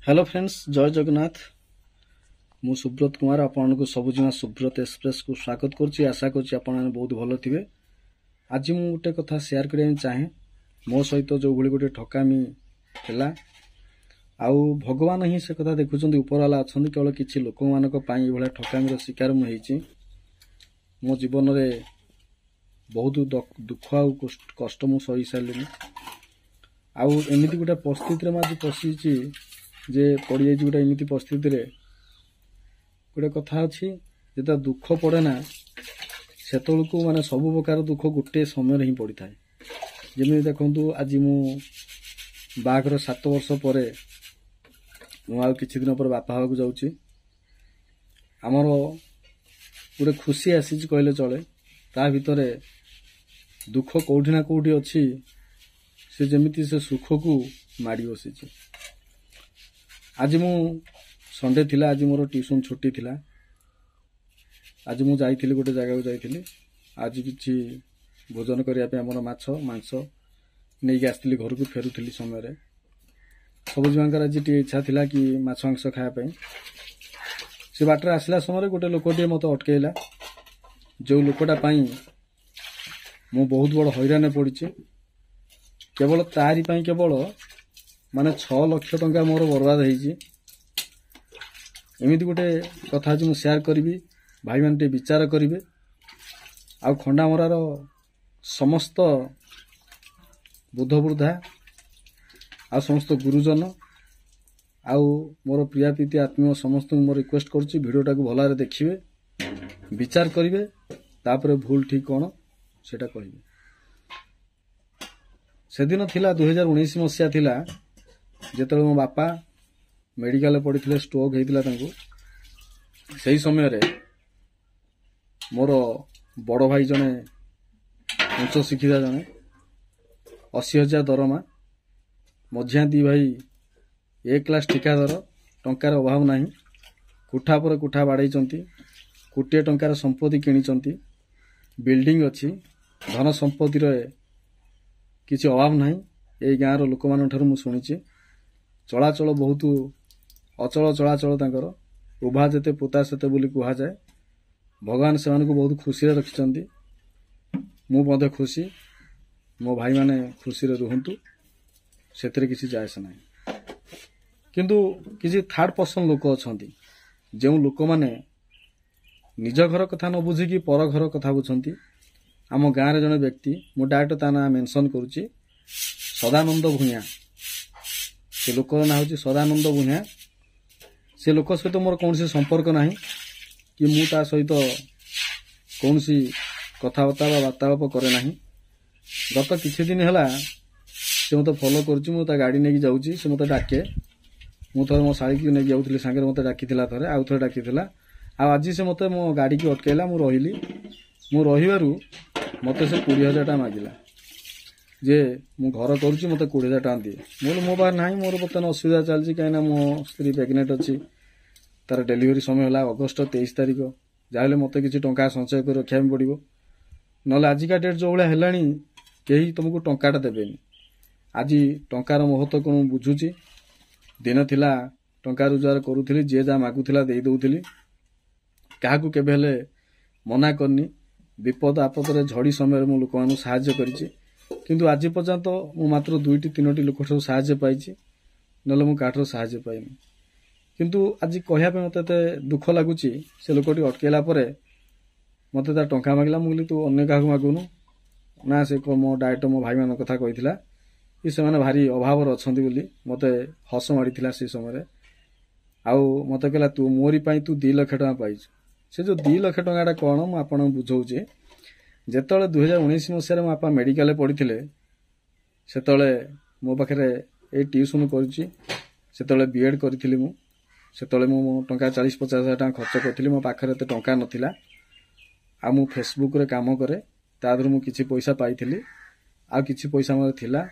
Hello friends जय जगन्नाथ मु सुब्रत कुमार आपको सबुजना सुब्रत एक्सप्रेस को स्वागत करुच्ची। आशा करुच्ची आपने बहुत भल थे। आज मु गोटे कथा शेयर करने चाहे मो सहित जो भाई गोटे ठकामी है आउ भगवान ही से कथा देखुं उपरवाला अच्छा केवल किसी लोक मान ठकामी शिकार मुझे मो जीवन में बहुत दुख आ कष्ट मु सही सारे आमती गोटे परिस्थिति में आज पशिची जे पड़ जाइए गोटे एमती परिस्थिति गोटे कथा अच्छी जो दुख पड़े ना से माने सब प्रकार दुख गोटे समय ही पड़ था। जमी देखु आज मु बाघर 7 वर्ष पर किछि दिन पर बापा हवा जाऊँगी। आमर गोटे खुशी आसी कहले चले ता भितर दुख कौटी ना कौटी अच्छी से जमीती से सुख को माड़ी बसी। आज मु संडे थिला आज मोर ट्यूशन छुट्टी थिला। आज मु जाइथिली गोटे जगह को जाइथिली। आज किछि भोजन करिया पे हमर माछ मांस नै के आस्थिली घर को फेरुथिली समय रे सब जीवांकर आज टी इच्छा थिला कि माछ मांस खाया पे से बाटर आसला समय गोटे लोकटी मते अटकेला। जो लोकटा पई मु बहुत बड़ हैरान पड़िछि। केवल तारी पई केवल माने 6 लाख टंका मोर बर्बाद होइछि। एमिति गोटे कथा आज मुझे शेयर करी भाई मान विचार करेंगे। आ खंडामरार समस्त बुद्ध वृद्धा आ समस्त गुरुजन आउ मोर प्रिया प्रीति आत्मीय समस्त मोर रिक्वेस्ट करुच्ची भिडियोटा को भल देखिए विचार करेंगे तापर भूल ठीक कौन सेटा कहिबे। से दिन थिला 2019 मसीहा थिला जेतले मो बापा मेडिकल पड़ते स्ट्रोक होता से समय रे मोर बड़ भाई जने उच्च शिक्षिता जने 80,000 दरमा मझिया दी भाई 1 क्लास ठिकादार टंकार अभाव नहीं कुठा पर कुठा बाड़े कोटे टंकार संपत्ति किणी बिल्डिंग अच्छी धन संपत्ति किसी अभाव नहीं। यही गाँव लोक मान मु शुणी चलाचल बहुत अचल चलाचल तांकर उभा जेते पोता सेते बोली कहा जाए। भगवान से बहुत खुशी रखिंट मुझे खुशी मो भाई माने खुशी रुहतु से किसी जायस ना। किंतु किसी थर्ड पर्सन लोक अच्छा जो लोक माने निज घर कथा न बुझिकी पर घर कथा बुझती। आम गाँव जड़े व्यक्ति मु डायरेक्ट ता ना मेंशन करुच्ची सदानंद भूया से लोक ना हूँ सदानंद भूया। से लोक सहित मोर कौन संपर्क ना कि मु ता सहित कौन कथबार्ता वार्तालाप करे ना। गत किछि दिन है से मत फॉलो करुच्ची मु ता गाड़ी नहीं जाऊँगी से मत डाके मु थोड़े मो शाड़ी की नहीं जाऊँगी सांगे मत डाकी थे आउ थे डाकी आज से मत मो गाड़ी की अटकेला मु रही मु रही मत से 20,000 टका मागिला जे मु घर करुच्ची मत 20,000 टका दिए। बोल मो बाहर ना मोर बर्तमान असुविधा चलती कहीं मो स्त्री प्रेग्नेंट अच्छी तार डेलीवरी समय है अगस्ट 23 तारिख जहाँ मत किसी टंका संचय कर रखा पड़ो ना आजिका डेट जो भाया है कहीं तुमको टंकाटा देवेनि। आज टंकार महत्व कौन बुझुची दिन थिला टंका रोजगार करुली जे जहाँ मागुला दे दौली क्या केवे मना करनी। विपद आपद झड़ी समय मु लोक मान साहाय्य करिछि किंतु आज पर्यंत मु मात्र 2-3 लोक साहाय्य पाई ना मु काठर साहाय्य पाइनि। किंतु आज कहवाई मत दुख लगुच से लोकटी अटकेला मत टंका मागिला मुझे तू अन्य क्या मागुनु ना से मो डायरेक्ट मो भाई मान कथा कही कि से भारी अभाव अच्छा मत हस माड़ी से समय आउ मत कहला तू मोरी तू 2 लाख टका पाई से जो 2 लाख टका कौन मुझे बुझाऊे। जेतले 2019 मसीह बापा मेडिकल पढ़ी से मो पाखे ये ट्यूशन करुच्ची बीएड करी मुझे मु टंका 40-50 हज़ार टका खर्च करी मो पाखे एत टंका नाला आ मु फेसबुक रे काम करे तादर मु किछि पैसा पाई आ किछि पैसा मोर थिला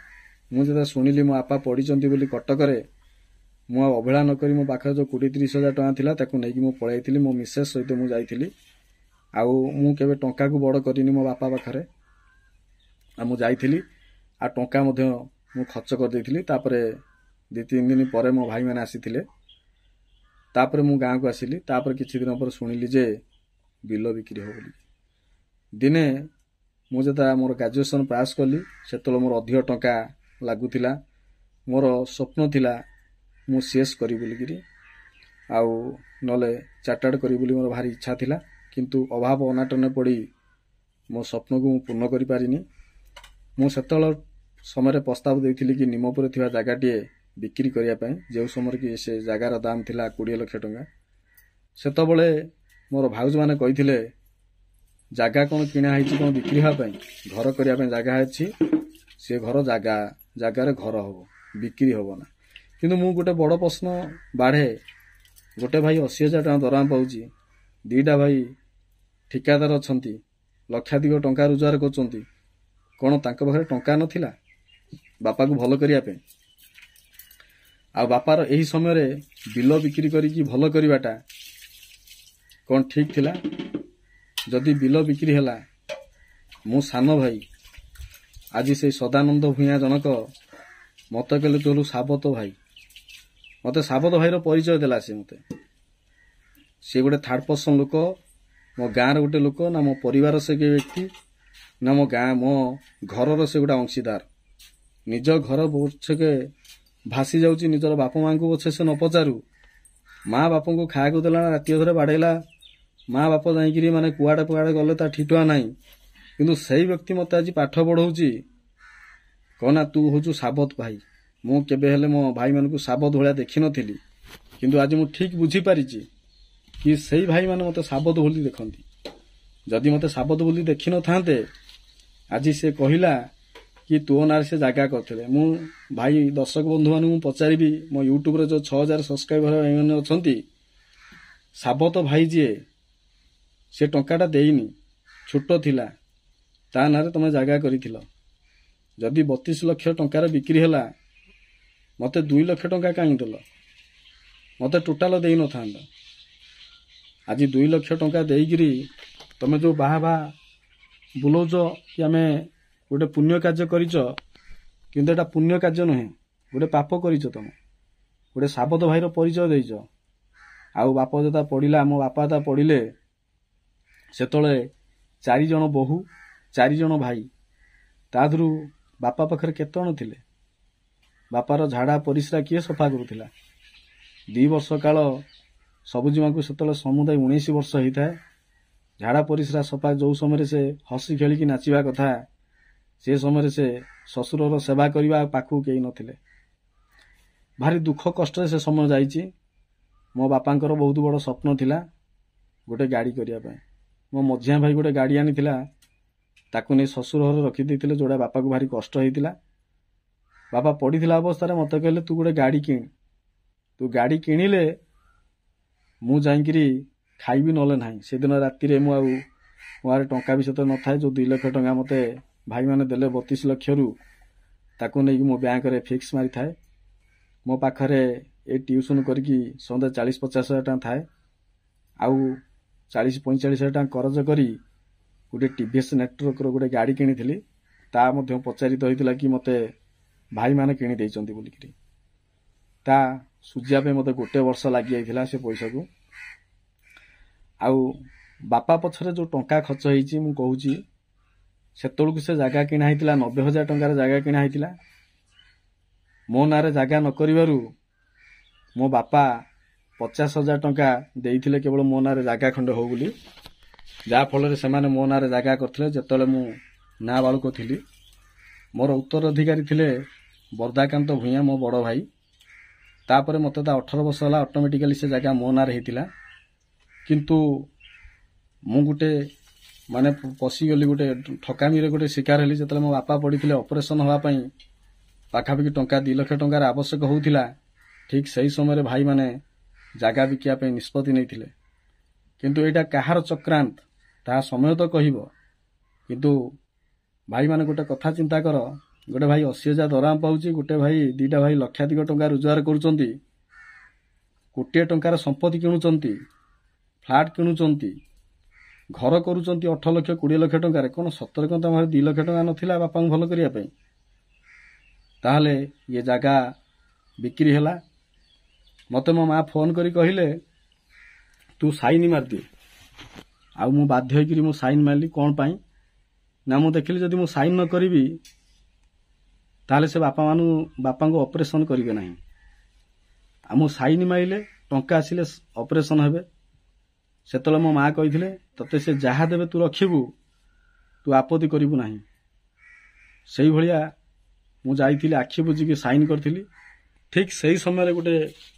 मुझे शुणिली मो बापा पढ़ी कटक मु अवहेला नक मो पाखे जो 20-30 हज़ार टका थिला ताकू नहीं मु पळाइथिली मो मिसेस सहित मु जाइथिली आउ मु केबे टंका को बड़ करिनी मो बापा पाखरे आ मु जाइथिली आ टंका मध्य मु खर्च कर देइथिली। तापरे 2-3 ଦିନ ପରେ ମୋ ଭାଇମାନେ ଆସିଥିଲେ। ତାପରେ ମୁଁ ଗାଁକୁ ଆସିଲି। ତାପରେ କିଛି ଦିନ ପରେ ଶୁଣିଲି ଯେ ବିଲ ବିକ୍ରି ହେବ ବୋଲି। ଦିନେ ମୁଁ ଯେତେବେଳେ ମୋର ଗ୍ରାଜୁଏସନ୍ ପାସ୍ କଲି ସେତେବେଳେ ମୋର ଅଧିକ ଟଙ୍କା ଲାଗୁଥିଲା। ମୋର ସ୍ୱପ୍ନ ଥିଲା ମୁଁ ସିଏସ୍ କରିବି ବୋଲିକିରି, ଆଉ ନହେଲେ ଚାର୍ଟାର୍ଡ କରିବି ବୋଲି ମୋର ଭାରି ଇଚ୍ଛା ଥିଲା। କିନ୍ତୁ ଅଭାବ ଅନାଟନରେ ପଡ଼ି ମୋ ସ୍ୱପ୍ନକୁ ମୁଁ ପୂର୍ଣ୍ଣ କରିପାରିନି। ମୁଁ ସେତେବେଳେ ସମୟରେ ପ୍ରସ୍ତାବ ଦେଇଥିଲି କି ନିମପୁରରେ ଥିବା ଜାଗାଟିଏ ବିକ୍ରି କରିବା ପାଇଁ, ଯେଉଁ ସମୟରେ କି ସେ ଜାଗାର ଦାମ ଥିଲା 20 ଲକ୍ଷ ଟଙ୍କା। ସେତେବେଳେ ମୋର ଭାଉଜମାନେ କହିଥିଲେ ଜାଗା କ'ଣ କିଣା ହେଇଛି କ'ଣ ବିକ୍ରି ହେବା ପାଇଁ, ଘର କରିବା ପାଇଁ ଜାଗା ଅଛି, ସେ ଘର ଜାଗାରେ ଘର ହେବ, ବିକ୍ରି ହେବ ନା। କିନ୍ତୁ ମୁଁ ଗୋଟେ ବଡ଼ ପ୍ରଶ୍ନ ବାଢ଼େ, ଗୋଟେ ଭାଇ 80,000 ଟଙ୍କା ଦରମା ପାଉଛି, 2ଟା ଭାଇ ଠିକାଦାର ଅଛନ୍ତି, ଲକ୍ଷାଧିକ ଟଙ୍କା ରୋଜଗାର କରୁଛନ୍ତି, କ'ଣ ତାଙ୍କ ପାଖରେ ଟଙ୍କା ନଥିଲା ବାପାକୁ ଭଲ କରିବା ପାଇଁ? ଆଉ ବାପାର ଏହି ସମୟରେ ବିଲ ବିକ୍ରି କରିକି ଭଲ କରିବାଟା କ'ଣ ଠିକ୍ ଥିଲା? ଯଦି ବିଲ ବିକ୍ରି ହେଲା, ମୁଁ ସାନ ଭାଇ, ଆଜି ସେଇ ସଦାନନ୍ଦ ଭୂୟାଁ ଜଣକ ମୋତେ କହିଲେ ତୁ ହେଲୁ ସାବତ ଭାଇ। ମୋତେ ସାବତ ଭାଇର ପରିଚୟ ଦେଲା ସେ ଗୋଟେ ଥାର୍ଡ ପର୍ସନ ଲୋକ, ମୋ ଗାଁର ଗୋଟେ ଲୋକ ନା, ମୋ ପରିବାର ସେ କି ବ୍ୟକ୍ତି ନା, ମୋ ଘରର ସେ ଗୋଟେ ଅଂଶୀଦାର। ନିଜ ଘର ପଛକେ ଭାସି ଯାଉଛି, ନିଜର ବାପା ମାଙ୍କୁ ପଛେ ସେ ନ ପଚାରୁ, ମା ବାପଙ୍କୁ ଖାଇବାକୁ ଦେଲା ନା, ରାତି ଅଧରେ ବାଡ଼େଇଲା, ମା ବାପ ଯାଇକିରି ମାନେ କୁଆଡ଼େ ଗଲେ ତା ଠିଟୁଆ ନାହିଁ। କିନ୍ତୁ ସେଇ ବ୍ୟକ୍ତି ମୋତେ ଆଜି ପାଠ ପଢ଼ଉଛି, କହନା ତୁ ହେଉଛୁ ସାବତ ଭାଇ। ମୁଁ କେବେ ହେଲେ ମୋ ଭାଇମାନଙ୍କୁ ସାବତ ଭଳିଆ ଦେଖିନଥିଲି, କିନ୍ତୁ ଆଜି ମୁଁ ଠିକ୍ ବୁଝିପାରିଛି କି ସେଇ ଭାଇମାନେ ମୋତେ ସାବତ ବୋଲି ଦେଖନ୍ତି। ଯଦି ମୋତେ ସାବତ ବୋଲି ଦେଖିନଥାନ୍ତେ, ଆଜି ସେ କହିଲା କି ତୋ ନାଁରେ ସେ ଜାଗା କରିଥିଲେ। ମୁଁ ଭାଇ ଦର୍ଶକ ବନ୍ଧୁମାନଙ୍କୁ ପଚାରିବି, ମୋ ୟୁଟ୍ୟୁବରେ ଯେଉଁ 6,000 ସବସ୍କ୍ରାଇବର ଭାଇମାନେ ଅଛନ୍ତି, ସାବତ ଭାଇ ଯିଏ, ସେ ଟଙ୍କାଟା ଦେଇନି, ଛୋଟ ଥିଲା, ତା ନାଁରେ ତମେ ଜାଗା କରିଥିଲ। ଯଦି 32 ଲକ୍ଷ ଟଙ୍କାର ବିକ୍ରି ହେଲା, ମୋତେ 2 ଲକ୍ଷ ଟଙ୍କା କାହିଁ ଦେଲ? ମୋତେ ଟୋଟାଲ ଦେଇନଥାନ୍ତା। ଆଜି 2 ଲକ୍ଷ ଟଙ୍କା ଦେଇକିରି ତମେ ଯେଉଁ ବାହା ବୁଲଉଛ କି ଆମେ ଗୋଟେ ପୁଣ୍ୟ କାର୍ଯ୍ୟ କରିଛ, କିନ୍ତୁ ଏଟା ପୁଣ୍ୟ କାର୍ଯ୍ୟ ନୁହେଁ, ଗୋଟେ ପାପ କରିଛ। ତମେ ଗୋଟେ ସାବତ ଭାଇର ପରିଚୟ ଦେଇଛ। ଆଉ ବାପ ଯେତେବେଳେ ପଢ଼ିଲା, ମୋ ବାପା ଯେତେବେଳେ ପଢ଼ିଲେ, ସେତେବେଳେ 4 ଜଣ ବୋହୂ, 4 ଜଣ ଭାଇ, ତା ଦେହରୁ ବାପା ପାଖରେ କେତେ ଜଣ ଥିଲେ? ବାପାର ଝାଡ଼ା ପରିସ୍ରା କିଏ ସଫା କରୁଥିଲା? 2 ବର୍ଷ କାଳ ସବୁଜିମାଙ୍କୁ ସେତେବେଳେ ସମୁଦାୟ 19 ବର୍ଷ ହେଇଥାଏ। ଝାଡ଼ା ପରିସ୍ରା ସଫା ଯେଉଁ ସମୟରେ ସେ ହସି ଖେଳିକି ନାଚିବା କଥା, ସେ ସମୟରେ ସେ ଶ୍ୱଶୁରର ସେବା କରିବା ପାଖକୁ କେହି ନଥିଲେ। ଭାରି ଦୁଃଖ କଷ୍ଟରେ ସେ ସମୟ ଯାଇଛି। ମୋ ବାପାଙ୍କର ବହୁତ ବଡ଼ ସ୍ୱପ୍ନ ଥିଲା ଗୋଟେ ଗାଡ଼ି କରିବା ପାଇଁ। ମୋ ମଝିଆ ଭାଇ ଗୋଟେ ଗାଡ଼ି ଆଣିଥିଲା, ତାକୁ ନେଇ ଶ୍ୱଶୁର ଘରେ ରଖିଦେଇଥିଲେ, ଯେଉଁଟା ବାପାକୁ ଭାରି କଷ୍ଟ ହେଇଥିଲା। ବାପା ପଡ଼ିଥିଲା ଅବସ୍ଥାରେ ମୋତେ କହିଲେ ତୁ ଗୋଟେ ଗାଡ଼ି କିଣ, ତୁ ଗାଡ଼ି କିଣିଲେ ମୁଁ ଯାଇକିରି ଖାଇବି, ନହେଲେ ନାହିଁ। ସେଦିନ ରାତିରେ ମୁଁ ଆଉ ମୋ ପାଖରେ ଟଙ୍କା ବି ସେତେ ନଥାଏ। ଯେଉଁ 2 ଲକ୍ଷ ଟଙ୍କା ମୋତେ ଭାଇମାନେ ଦେଲେ 32 ଲକ୍ଷରୁ, ତାକୁ ନେଇକି ମୋ ବ୍ୟାଙ୍କରେ ଫିକ୍ସ ମାରିଥାଏ। ମୋ ପାଖରେ ଏ ଟ୍ୟୁସନ୍ କରିକି ସନ୍ଧ୍ୟା 40-50 ହଜାର ଟଙ୍କା ଥାଏ। ଆଉ 40-45 ହଜାର ଟଙ୍କା କରଜ କରି ଗୋଟେ TVS ନେଟୱାର୍କର ଗୋଟେ ଗାଡ଼ି କିଣିଥିଲି। ତା ମଧ୍ୟ ପଚାରିତ ହୋଇଥିଲା କି ମୋତେ ଭାଇମାନେ କିଣି ଦେଇଛନ୍ତି ବୋଲିକିରି। ତା ସୁଝିବା ପାଇଁ ମୋତେ 1 ବର୍ଷ ଲାଗିଯାଇଥିଲା ସେ ପଇସାକୁ। ଆଉ ବାପା ପଛରେ ଯେଉଁ ଟଙ୍କା ଖର୍ଚ୍ଚ ହେଇଛି, ମୁଁ କହୁଛି, ସେତେବେଳକୁ ସେ ଜାଗା କିଣା ହେଇଥିଲା 90,000 ଟଙ୍କାର ଜାଗା କିଣା ହେଇଥିଲା। ମୋ ନାଁରେ ଜାଗା ନ କରିବାରୁ ମୋ ବାପା 50,000 ଟଙ୍କା ଦେଇଥିଲେ କେବଳ ମୋ ନାଁରେ ଜାଗା ଖଣ୍ଡେ ହଉ ବୋଲି, ଯାହାଫଳରେ ସେମାନେ ମୋ ନାଁରେ ଜାଗା କରିଥିଲେ। ଯେତେବେଳେ ମୁଁ ନାବାଳକ ଥିଲି, ମୋର ଉତ୍ତରାଧିକାରୀ ଥିଲେ ବର୍ଦ୍ଧାକାନ୍ତ ଭୂୟାଁ, ମୋ ବଡ଼ ଭାଇ। ତାପରେ ମୋତେ ତା 18 ବର୍ଷ ହେଲା, ଅଟୋମେଟିକାଲି ସେ ଜାଗା ମୋ ନାଁରେ ହେଇଥିଲା। କିନ୍ତୁ ମୁଁ ଗୋଟେ ମାନେ ପଶିଗଲି, ଗୋଟେ ଠକାମିରେ ଗୋଟେ ଶିକାର ହେଲି। ଯେତେବେଳେ ମୋ ବାପା ପଡ଼ିଥିଲେ ଅପରେସନ୍ ହେବା ପାଇଁ, ପାଖାପାଖି ଟଙ୍କା 2 ଲକ୍ଷ ଟଙ୍କାର ଆବଶ୍ୟକ ହେଉଥିଲା, ଠିକ୍ ସେହି ସମୟରେ ଭାଇମାନେ ଜାଗା ବିକିବା ପାଇଁ ନିଷ୍ପତ୍ତି ନେଇଥିଲେ। କିନ୍ତୁ ଏଇଟା କାହାର ଚକ୍ରାନ୍ତ ତାହା ସମୟ ତ କହିବ। କିନ୍ତୁ ଭାଇମାନେ ଗୋଟେ କଥା ଚିନ୍ତା କର, ଗୋଟେ ଭାଇ 80,000 ଦରମା ପାଉଛି, ଗୋଟେ ଭାଇ, 2ଟା ଭାଇ ଲକ୍ଷାଧିକ ଟଙ୍କା ରୋଜଗାର କରୁଛନ୍ତି, କୋଟିଏ ଟଙ୍କାର ସମ୍ପତ୍ତି କିଣୁଛନ୍ତି, ଫ୍ଲାଟ୍ କିଣୁଛନ୍ତି, ଘର କରୁଛନ୍ତି 18 ଲକ୍ଷ 20 ଲକ୍ଷ ଟଙ୍କାରେ। କ'ଣ ସତରେ କ'ଣ ତମ ଘରେ 2 ଲକ୍ଷ ଟଙ୍କା ନଥିଲା ବାପାଙ୍କୁ ଭଲ କରିବା ପାଇଁ? ତାହେଲେ ଇଏ ଜାଗା ବିକ୍ରି ହେଲା। ମତେ ମୋ ମା ଫୋନ କରି କହିଲେ ତୁ ସାଇନ୍ ମାରିଦେ। ଆଉ ମୁଁ ବାଧ୍ୟ ହେଇକିରି ମୁଁ ସାଇନ୍ ମାରିଲି। କ'ଣ ପାଇଁ ନା ମୁଁ ଦେଖିଲି ଯଦି ମୁଁ ସାଇନ୍ ନ କରିବି ତାହେଲେ ସେ ବାପାଙ୍କୁ ଅପରେସନ କରିବେ ନାହିଁ। ଆଉ ମୁଁ ସାଇନ୍ ମାରିଲେ ଟଙ୍କା ଆସିଲେ ଅପରେସନ ହେବେ। ସେତେବେଳେ ମୋ ମା କହିଥିଲେ ତତେ ସେ ଯାହା ଦେବେ ତୁ ରଖିବୁ, ତୁ ଆପତ୍ତି କରିବୁ ନାହିଁ। ସେଇଭଳିଆ ମୁଁ ଯାଇଥିଲି, ଆଖି ବୁଝିକି ସାଇନ୍ କରିଥିଲି। ଠିକ୍ ସେଇ ସମୟରେ ଗୋଟେ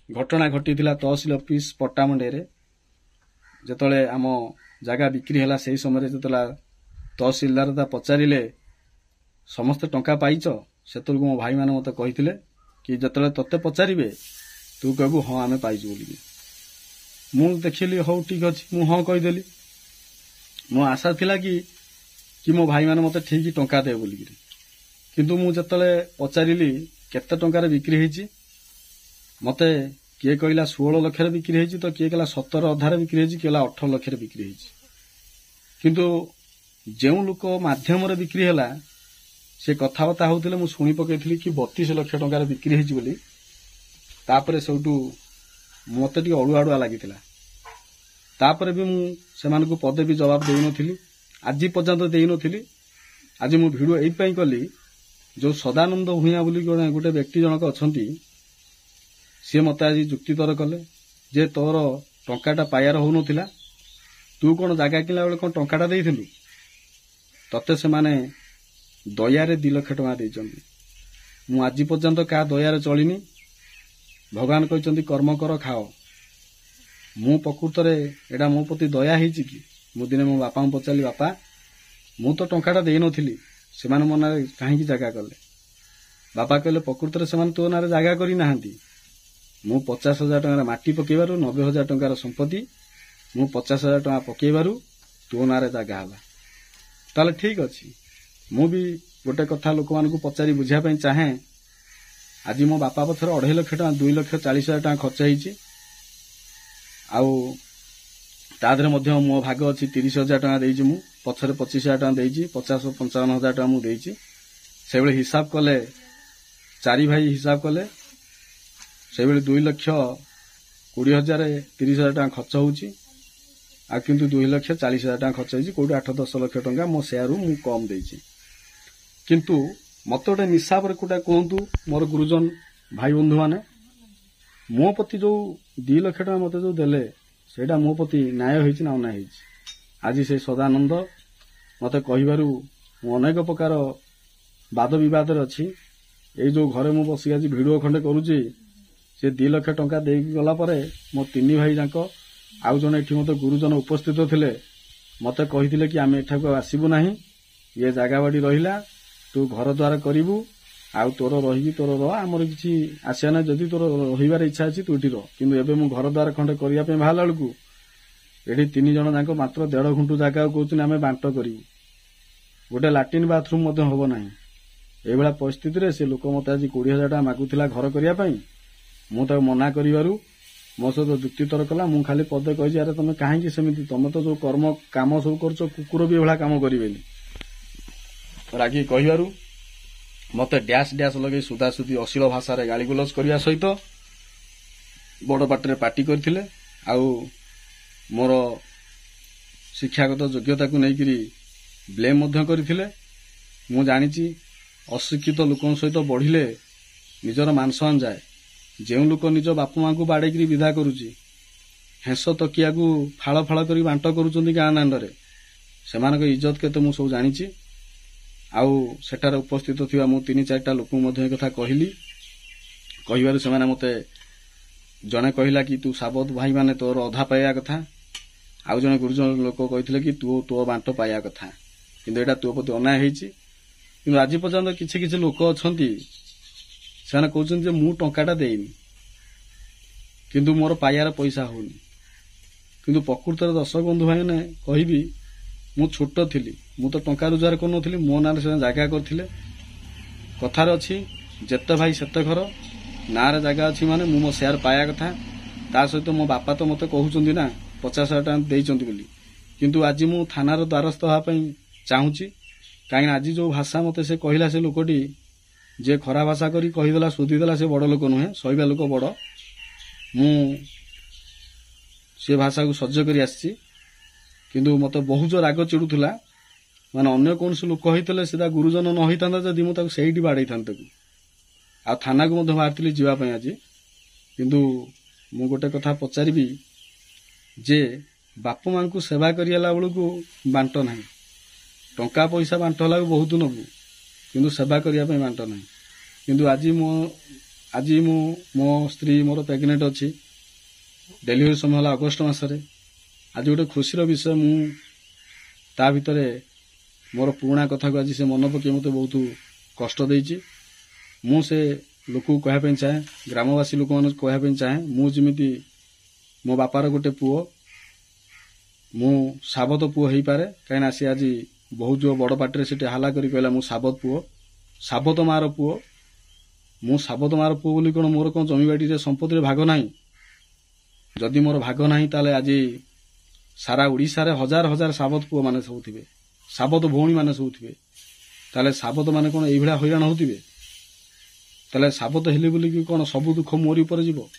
ଘଟଣା ଘଟିଥିଲା ତହସିଲ ଅଫିସ ପଟ୍ଟାମୁଣ୍ଡେଇରେ। ଯେତେବେଳେ ଆମ ଜାଗା ବିକ୍ରି ହେଲା ସେଇ ସମୟରେ ଯେତେବେଳେ ତହସିଲଦାର ତା ପଚାରିଲେ ସମସ୍ତେ ଟଙ୍କା ପାଇଛ, ସେତେବେଳକୁ ମୋ ଭାଇମାନେ ମୋତେ କହିଥିଲେ କି ଯେତେବେଳେ ତତେ ପଚାରିବେ ତୁ କହିବୁ ହଁ ଆମେ ପାଇଛୁ ବୋଲିକି। ମୁଁ ଦେଖିଲି ହଉ ଠିକ୍ ଅଛି, ମୁଁ ହଁ କହିଦେଲି। ମୋ ଆଶା ଥିଲା କି ମୋ ଭାଇମାନେ ମୋତେ ଠିକ୍ ଟଙ୍କା ଦେବେ ବୋଲିକିରି। କିନ୍ତୁ ମୁଁ ଯେତେବେଳେ ପଚାରିଲି କେତେ ଟଙ୍କାରେ ବିକ୍ରି ହେଇଛି, ମୋତେ କିଏ କହିଲା 16 ଲକ୍ଷରେ ବିକ୍ରି ହେଇଛି, ତ କିଏ କହିଲା 17 ଅଧାରେ ବିକ୍ରି ହେଇଛି, କିଏ କହିଲା 18 ଲକ୍ଷରେ ବିକ୍ରି ହେଇଛି। କିନ୍ତୁ ଯେଉଁ ଲୋକ ମାଧ୍ୟମରେ ବିକ୍ରି ହେଲା ସେ କଥାବାର୍ତ୍ତା ହେଉଥିଲେ, ମୁଁ ଶୁଣି ପକେଇଥିଲି କି 32 ଲକ୍ଷ ଟଙ୍କାରେ ବିକ୍ରି ହେଇଛି ବୋଲି। ତାପରେ ସେଇଠୁ ମୋତେ ଟିକେ ଅଳୁଆଡ଼ୁଆ ଲାଗିଥିଲା। ତାପରେ ବି ମୁଁ ସେମାନଙ୍କୁ ପଦେ ବି ଜବାବ ଦେଇନଥିଲି, ଆଜି ପର୍ଯ୍ୟନ୍ତ ଦେଇନଥିଲି। ଆଜି ମୁଁ ଭିଡ଼ିଓ ଏଇଥିପାଇଁ କଲି, ଯେଉଁ ସଦାନନ୍ଦ ଭୂୟାଁ ବୋଲି ଗୋଟେ ବ୍ୟକ୍ତି ଜଣକ ଅଛନ୍ତି, ସିଏ ମୋତେ ଆଜି ଯୁକ୍ତିତର କଲେ ଯେ ତୋର ଟଙ୍କାଟା ପାଇବାର ହେଉନଥିଲା, ତୁ କ'ଣ ଜାଗା କିଣିଲା ବେଳେ କ'ଣ ଟଙ୍କାଟା ଦେଇଥିଲୁ? ତତେ ସେମାନେ ଦୟାରେ 2 ଲକ୍ଷ ଟଙ୍କା ଦେଇଛନ୍ତି। ମୁଁ ଆଜି ପର୍ଯ୍ୟନ୍ତ କାହା ଦୟାରେ ଚଳିନି। ଭଗବାନ କହିଛନ୍ତି କର୍ମ କର ଖାଅ। ମୁଁ ପ୍ରକୃତରେ ଏଇଟା ମୋ ପ୍ରତି ଦୟା ହେଇଛି କି? ମୁଁ ଦିନେ ମୋ ବାପାଙ୍କୁ ପଚାରିଲି, ବାପା ମୁଁ ତ ଟଙ୍କାଟା ଦେଇନଥିଲି, ସେମାନେ ମୋ ନାଁରେ କାହିଁକି ଜାଗା କଲେ? ବାପା କହିଲେ ପ୍ରକୃତରେ ସେମାନେ ତୋ ନାଁରେ ଜାଗା କରିନାହାନ୍ତି। ମୁଁ 50,000 ଟଙ୍କାର ମାଟି ପକେଇବାରୁ 90,000 ଟଙ୍କାର ସମ୍ପତ୍ତି, ମୁଁ 50,000 ଟଙ୍କା ପକେଇବାରୁ ତୋ ନାଁରେ ଜାଗା ହେଲା। ତାହେଲେ ଠିକ୍ ଅଛି। ମୁଁ ବି ଗୋଟେ କଥା ଲୋକମାନଙ୍କୁ ପଚାରି ବୁଝିବା ପାଇଁ ଚାହେଁ। ଆଜି ମୋ ବାପା ପଛରେ 2.5 ଲକ୍ଷ ଟଙ୍କା 2,40,000 ଟଙ୍କା ଖର୍ଚ୍ଚ ହେଇଛି। ଆଉ ତା ଦେହରେ ମଧ୍ୟ ମୋ ଭାଗ ଅଛି 30,000 ଟଙ୍କା ଦେଇଛି। ମୁଁ ପଛରେ 25,000 ଟଙ୍କା ଦେଇଛି, 50-55,000 ଟଙ୍କା ମୁଁ ଦେଇଛି। ସେଇଭଳି ହିସାବ କଲେ 4 ଭାଇ ହିସାବ କଲେ ସେଇଭଳି 2,20,000 30,000 ଟଙ୍କା ଖର୍ଚ୍ଚ ହେଉଛି। ଆଉ କିନ୍ତୁ 2,40,000 ଟଙ୍କା ଖର୍ଚ୍ଚ ହେଇଛି। କୋଉଠି 8-10 ଲକ୍ଷ ଟଙ୍କା ମୋ ସେୟାରରୁ ମୁଁ କମ୍ ଦେଇଛି। କିନ୍ତୁ ମୋତେ ଗୋଟେ ହିସାବରେ କୋଉଟା କୁହନ୍ତୁ ମୋର ଗୁରୁଜନ ଭାଇ ବନ୍ଧୁମାନେ, ମୋ ପ୍ରତି ଯେଉଁ 2 ଲକ୍ଷ ଟଙ୍କା ମୋତେ ଯେଉଁ ଦେଲେ ସେଇଟା ମୋ ପ୍ରତି ନ୍ୟାୟ ହେଇଛି ନା ଅନ୍ୟାୟ ହେଇଛି? ଆଜି ସେ ସଦାନନ୍ଦ ମୋତେ କହିବାରୁ ମୁଁ ଅନେକ ପ୍ରକାର ବାଦ ବିବାଦରେ ଅଛି। ଏଇ ଯେଉଁ ଘରେ ମୁଁ ବସି ଆଜି ଭିଡ଼ିଓ ଖଣ୍ଡେ କରୁଛି, ସେ 2 ଲକ୍ଷ ଟଙ୍କା ଦେଇକି ଗଲା ପରେ ମୋ 3 ଭାଇ ଯାକ ଆଉ ଜଣେ ଏଠି ମୋତେ ଗୁରୁଜନ ଉପସ୍ଥିତ ଥିଲେ, ମୋତେ କହିଥିଲେ କି ଆମେ ଏଠାକୁ ଆସିବୁ ନାହିଁ, ଇଏ ଜାଗା ବାଡ଼ି ରହିଲା, ତୁ ଘର ଦ୍ୱାର କରିବୁ, ଆଉ ତୋର ରହିବି ତୋର ରହ, ଆମର କିଛି ଆସିବା ନାହିଁ। ଯଦି ତୋର ରହିବାର ଇଚ୍ଛା ଅଛି ତୁ ଏଠି ରହ। କିନ୍ତୁ ଏବେ ମୁଁ ଘର ଦ୍ୱାର ଖଣ୍ଡେ କରିବା ପାଇଁ ବାହାରିଲା ବେଳକୁ ଏଠି 3 ଜଣ ଯାକ ମାତ୍ର 1.5 ଗୁଣ୍ଠ ଜାଗାକୁ କହୁଛନ୍ତି ଆମେ ବାଣ୍ଟ କରିବୁ। ଗୋଟେ ଲାଟ୍ରିନ୍ ବାଥରୁମ୍ ମଧ୍ୟ ହେବ ନାହିଁ। ଏଇଭଳିଆ ପରିସ୍ଥିତିରେ ସେ ଲୋକ ମୋତେ ଆଜି 20,000 ଟଙ୍କା ମାଗୁଥିଲା ଘର କରିବା ପାଇଁ। ମୁଁ ତାକୁ ମନା କରିବାରୁ ମୋ ସହିତ ଯୁକ୍ତିତର କଲା। ମୁଁ ଖାଲି ପଦେ କହିଛି, ଆରେ ତମେ କାହିଁକି ସେମିତି, ତମେ ତ ଯେଉଁ କାମ ସବୁ କରୁଛ କୁକୁର ବି ଏଭଳିଆ କାମ କରିବେନି। ରାଗି କହିବାରୁ ମୋତେ ଡ୍ୟାସ୍ ଲଗେଇ ସୁଧାସୁଧି ଅଶ୍ଳୀଳ ଭାଷାରେ ଗାଳିଗୁଲଜ କରିବା ସହିତ ବଡ଼ ପାଟିରେ ପାଟି କରିଥିଲେ। ଆଉ ମୋର ଶିକ୍ଷାଗତ ଯୋଗ୍ୟତାକୁ ନେଇକରି ବ୍ଲେମ୍ ମଧ୍ୟ କରିଥିଲେ। ମୁଁ ଜାଣିଛି ଅଶିକ୍ଷିତ ଲୋକଙ୍କ ସହିତ ବଢ଼ିଲେ ନିଜର ମାନସମ୍ମାନ ଯାଏ। ଯେଉଁ ଲୋକ ନିଜ ବାପା ମାଙ୍କୁ ବାଡ଼େଇକିରି ବିଦା କରୁଛି, ହେଁସ ତକିଆକୁ ଫାଳ କରି ବାଣ୍ଟ କରୁଛନ୍ତି ଗାଁ ଦାଣ୍ଡରେ, ସେମାନଙ୍କ ଇଜ୍ଜତ କେତେ ମୁଁ ସବୁ ଜାଣିଛି। ଆଉ ସେଠାରେ ଉପସ୍ଥିତ ଥିବା ମୁଁ 3-4ଟା ଲୋକଙ୍କୁ ମଧ୍ୟ ଏ କଥା କହିଲି। କହିବାରୁ ସେମାନେ ମୋତେ ଜଣେ କହିଲା କି ତୁ ସାବତ ଭାଇମାନେ ତୋର ଅଧା ପାଇବା କଥା, ଆଉ ଜଣେ ଗୁରୁଜନ ଲୋକ କହିଥିଲେ କି ତୋ ବାଣ୍ଟ ପାଇବା କଥା, କିନ୍ତୁ ଏଇଟା ତୋ ପ୍ରତି ଅନ୍ୟାୟ ହେଇଛି। କିନ୍ତୁ ଆଜି ପର୍ଯ୍ୟନ୍ତ କିଛି ଲୋକ ଅଛନ୍ତି, ସେମାନେ କହୁଛନ୍ତି ଯେ ମୁଁ ଟଙ୍କାଟା ଦେଇନି କିନ୍ତୁ ମୋର ପାଇବାର ପଇସା ହେଉନି। କିନ୍ତୁ ପ୍ରକୃତରେ ଦର୍ଶକ ବନ୍ଧୁ ଭାଇମାନେ କହିବି, ମୁଁ ଛୋଟ ଥିଲି, ମୁଁ ତ ଟଙ୍କା ରୋଜଗାର କରୁନଥିଲି, ମୋ ନାଁରେ ସେମାନେ ଜାଗା କରିଥିଲେ। କଥାରେ ଅଛି ଯେତେ ଭାଇ ସେତେ ଘର, ନାଁରେ ଜାଗା ଅଛି ମାନେ ମୁଁ ମୋ ସେୟାର ପାଇବା କଥା। ତା ସହିତ ମୋ ବାପା ତ ମୋତେ କହୁଛନ୍ତି ନା 50,000 ଟଙ୍କା ଦେଇଛନ୍ତି ବୋଲି, କିନ୍ତୁ ଆଜି ମୁଁ ଥାନାର ଦ୍ୱାରସ୍ଥ ହେବା ପାଇଁ ଚାହୁଁଛି। କାହିଁକିନା ଆଜି ଯେଉଁ ଭାଷା ମୋତେ ସେ କହିଲା ସେ ଲୋକଟି, जे खरा भाषा करी कहीदेला शोधीदेला से बड़ लोक नुहे सहिबा लोक बड़ मु से भाषा को सह्य कर आसी किंतु मत बहुत जो राग चिड़ुला माने अन्य कौन से लोक होते सीधा गुरुजन न होता जदि मुझे सही बाड़े था आ थाना को बाहरी जावाई आज किंतु मु गोटे कथा पचारि जे बाप माँ को सेवा करियाला बेलू बांट ना टंका पैसा बांटला बहुत नबू किंतु सेवा करने बांट ना किंतु आज मो स्त्री मोर प्रेग्नेंट अच्छी डेलीवरी समय है अगस्ट मसरे आज गोटे खुशी विषय मु ता भितर मोर पुराणा कथा को आज से मन पकई मत बहुत कष्ट देछि मु से लोक कहवाई चाहे ग्रामवासी लोक मान कहवाई चाहे मुझे मो बापार गोटे पुओ मु साबत पुओ हो पारे कहीं सी आज बहुत जो बड़ पाटे से हाला करी कहला मु साबत पुओ साबत मार पुओ मु साबत मार पुओ बोली कौन मोर कौन जमीबाड़ी संपत्ति भाग ना जदि मोर भाग ना ताले आज सारा ओडिशा रे हजार हजार साबत पुओ माने सब थिबे साबत भौणी माने सब थिबे ताले साबत माने कौन एई भळा हैरान होतिबे ताले साबत हेले बोली कि कौन सब दुख मोरी ऊपर जीवो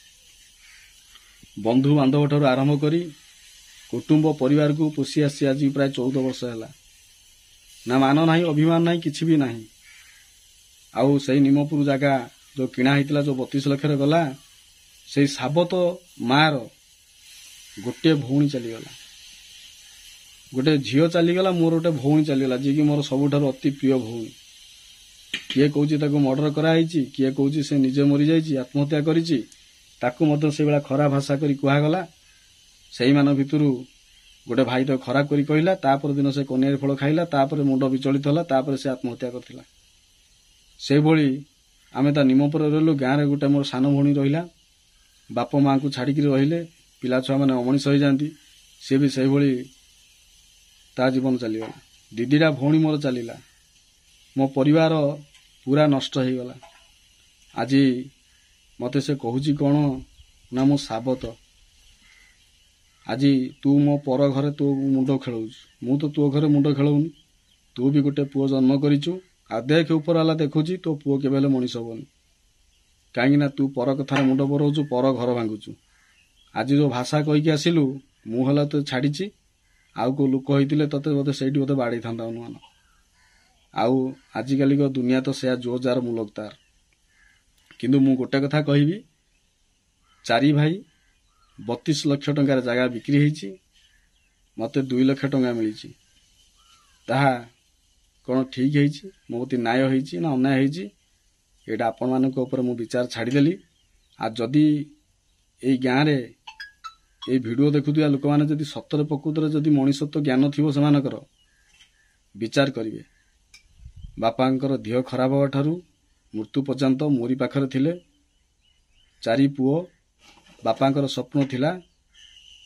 बंधु बांधव ठारू आरंभ करी कुटुंब परिवार को पोषी आसी आज प्राय 14 वर्ष है ना मान ना अभिमान ना कि भी ना आउ से निमपुर जगह जो किणा होता जो 32 लाख गला से साबत मार गोटे भौणी चलीगला गोटे झील चलीगला मोर गोटे भौणी चलीगला जी कि मोर सबुठार अति प्रिय भौणी किए कौन मर्डर कराई किए कौन से निजे मरी जाइए आत्महत्या करी से भाया खराब भाषा करी कहगला से मान भितरू गोटे भाई तो खराब करी कहला तापर दिन से कनियारी फल खाइला तापर मुंड विचलित होला तापर से आत्महत्या करथिला से भली आमे ता निमपुर रहलु गाँव रे गोटे मोर सान भणी रहिला बाप माँ को छाड़िक रहिले पिला छुआ मैंने अमनीष हो जाती सी भी से भली ता जीवन चलीगला दीदीटा भौणी मोर चलीला मो परिवार पूरा नष्ट हो गला आज मते से कहूची कौन ना मो साबत आज तू मो पर घरे तू मुंड खेलौछ मु तो तो घरे मुंड खेलौनी तू भी गोटे पुओ जन्म करिचु आ देख ऊपर वाला देखुची तो पुओ केबेले मनीष हबनी कहीं ना तू पर कथार मुंड बरौचु पर घर भांगुचु आज जो भाषा कहीकि आसिलु मु हला तो छाड़ीची आउ को लोक होइतिले तते बोधे सेठी बोधे बाड़ी थांदा अनुमान आउ आजिकाली को दुनिया तो से जो जार मुलक तार किंतु मु गोटे कथा कहबी चारि भाई 32 लाख टंकार जगह बिक्री होईची मते 2 लाख टंका मिली ताहा कौन ठीक है मोती न्याय होईची ना अन्याय होईची एटा आपण मानक ऊपर मु विचार छाड़ीदेली आ जदि ए गाँव रे ए वीडियो देखुथिया लोक माने जदि सतर प्रकृतर जदि मनुष्यत्व ज्ञान थिबो सेमानकर विचार करिवे बापांकर देह खराब होवा ठारू मृत्यु पर्यंत मोरी पाखरे थिले चारि पुओ बापांकर स्वप्न थिला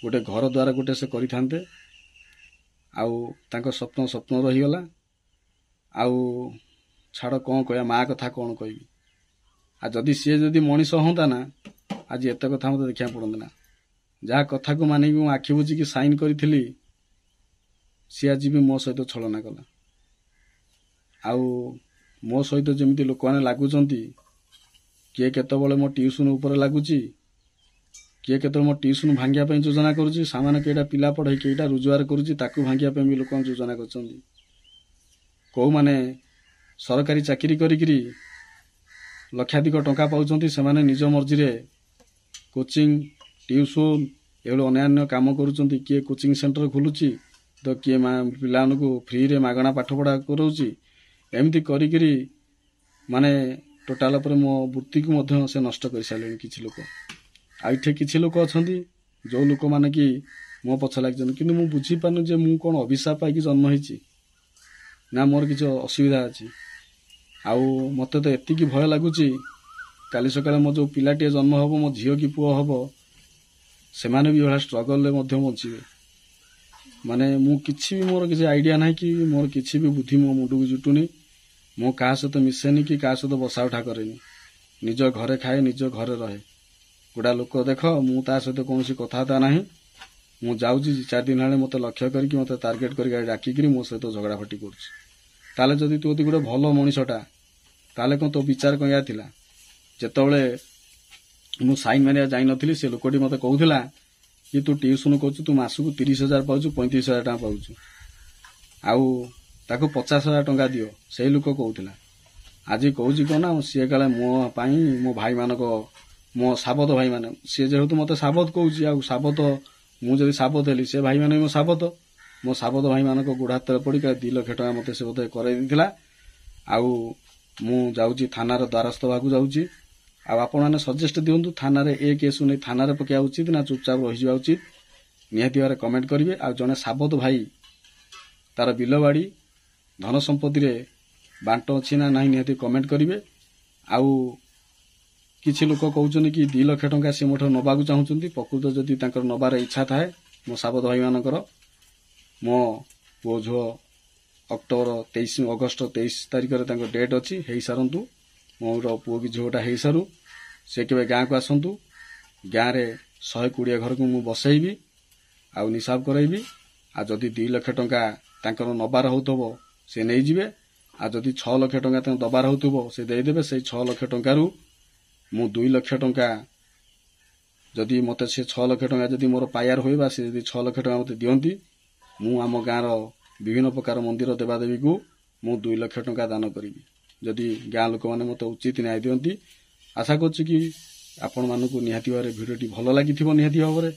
गोटे घर द्वार गोटे से करिथांते आउ तांको स्वप्न स्वप्न रहीगला आउ छाड़ कौन कह माँ कथा कौन कहबी आ जदि सी जदि मनीष होता ना आज एत कथा मत देखा पड़ता ना जहाँ कथा को मानिक आखि बुझिकी साइन करी सी आज भी मो सहित छलना कला आउ मो सहित जमी लोक मैंने लगुच किए केतबले मो ट्यूशन उपर लगुच किए केतबले मो ट्यूशन भांगिया योजना करुच्ची सामान केटा पिला पढ़े केटा रोजगार करुच्ची ताकू भांगिया भी लोक योजना कर कौ माने सरकारी चाकरी करी लक्षाधिक टंका पाउछंती सेमाने निज मर्जी रे कोचिंग ट्यूशन एभଳି अन्यान्य काम करुछंती किए कोचिंग सेंटर खोलुची तो किए पिला को फ्री रे मागणा पाठ पढ़ा करौची एमती करी माने टोटाल पर मो वृत्ति को मध्य से नष्ट कर सारे किछि लोक आइठे किछि लोक अछंती जो लोक माने कि मो पछ लागछन किंतु मु बुझी पानु जे मु कोन अभिशाप पाइकी जन्म होईची ना मोर किछ असुविधा अछि आउ मते तो एतिकी भय लागुची काली सकाळे मो जो पिलाटे जन्म हबो मो झियो की पुओ हबो सेमाने भी बड़ा स्ट्रगल ले मध्य बचिबे माने मु किछि भी मोर किछि आइडिया नाही कि मोर किछि भी बुद्धि मो मुंडू को जुटुनी मो का सहित मिसेनी कि का सहित बसा उठा करेनी निज घरे खाए निज घरे रहे गुड़ा लोक देख मु ता सहित कौन कथबार्ता नाही मु जाउची 4 दिन हेले मते लक्ष्य करके मते टार्गेट करके डाकिकी मो सहित झगड़ा फाटी करछि ताले जदि तू गोटे भल मनीषटा ताले कौन तो विचार कौन या थिला जेतबळे मु साइन मारिया जाई नथिली से लोकटी मते कहउथिला कि तू ट्यूशन करछु तू मासु 30,000 पाउछु 35,000 टका पाउछु आउ ताको 50,000 टका दियो से लोक कहउथिला आज कहउछि कोना से काले मो पाई मो भाई मानको मो साबत भाई माने से जेहेतु मते साबत कहउछि आ साबत मु जदि साबत हेली से भाई माने मो साबत भाई मानको गुड़ हाथ पड़ी 2 लाख टका मते से बोते करे दिथिला आउ मु जाउछि थानार द्वारस्थ बाकू जाउछि आ आपण माने सजेस्ट दियंतु थाना रे ए केस नै थाना रे पकिया उचित ना चुपचाप रहि जा उचित निहाती बारे कमेंट करिवे आ जने साबत भाई तार बिलवाड़ी धन संपत्ति रे बांट अछि ना नाही निहाती कमेंट करिवे आउ किछि लोक कहउछन कि 2 लाख टका से मोठ नबाकू चाहुचंती प्रकृत जदि तांकर नबार इच्छा थाए मो साबत भाई मानकर मो पो झो अक्टोबर 23 अगस्त 23 तारिख रे तांकर डेट अछि हेई सारंतु मोर पुओ की झोटा हेई सारू से केबे गाँ को आसंतु गाँ रे 120 घर को मु बसैबी आ निसाब करैबी आ जदि 2 लाख टका तांकर नबार होतबो से नै जिवे आ जदि 6 लाख टका तांकर दबार होतबो से देई देबे से 6 लाख टका रु मु 2 लाख टका जदि मते से 6 लाख टका जदि मोर पायार होइबा से जदि 6 लाख टका मते दियंती मु आम गाँ रो विभिन्न प्रकार मंदिर देवादेवी को मु 2 लाख टका दान करिबी जदि गाँ लोक माने मते उचित न्याय दियंती आशा करछि कि आपण मानकु निहाती बारे भिडियोटी भलो लागिथिबो निहाती भाबरे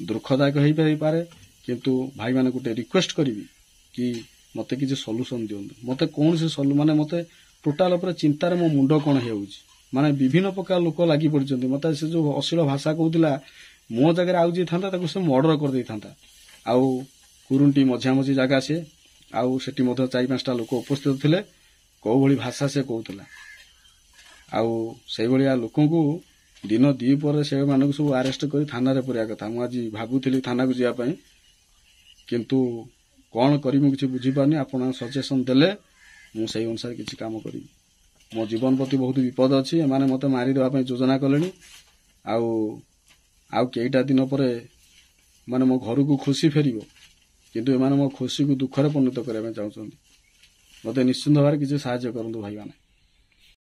दुखदायक हेई पारे किंतु भाई माने गुटे रिक्वेस्ट करिवि कि मते किछि सॉल्यूशन दियंतु मते कोन से सॉल्यू माने मते टोटल ऊपर चिंता रे मो मुंडो कोन हेउछि माने विभिन्न प्रकार लोक लागि पड़चंती मते से जो अश्लील भाषा कहउतिला मो जगह आउ जे थांता ताको से मर्डर कर दै थांता आउ कुरुंटी मझा मझी जगह से आउ सेठी मधे 4-5टा लोक उपस्थित थिले को भली भाषा से कहउतिला आउ सेई भलिया लोकंकु दिन 2 पर से मानक सब अरेस्ट करी थाना रे परिया कथा मु आज भाबुथिली थाना को जिया पई किंतु कोन करिमु किछि बुझी पानी आपण सजेशन देले मु सेई अनुसार किछि काम करी मो जीवन प्रति बहुत विपद अछि माने मते मारी देबा पई योजना कलेनी आउ केइटा दिन पर माने मो घर को खुशी फेरिबो किंतु माने मो खुशी को दुख रे परिणत करबा चाहउछन मते निश्चिंत भाବରେ किछि सहायता करंतु भाई माने।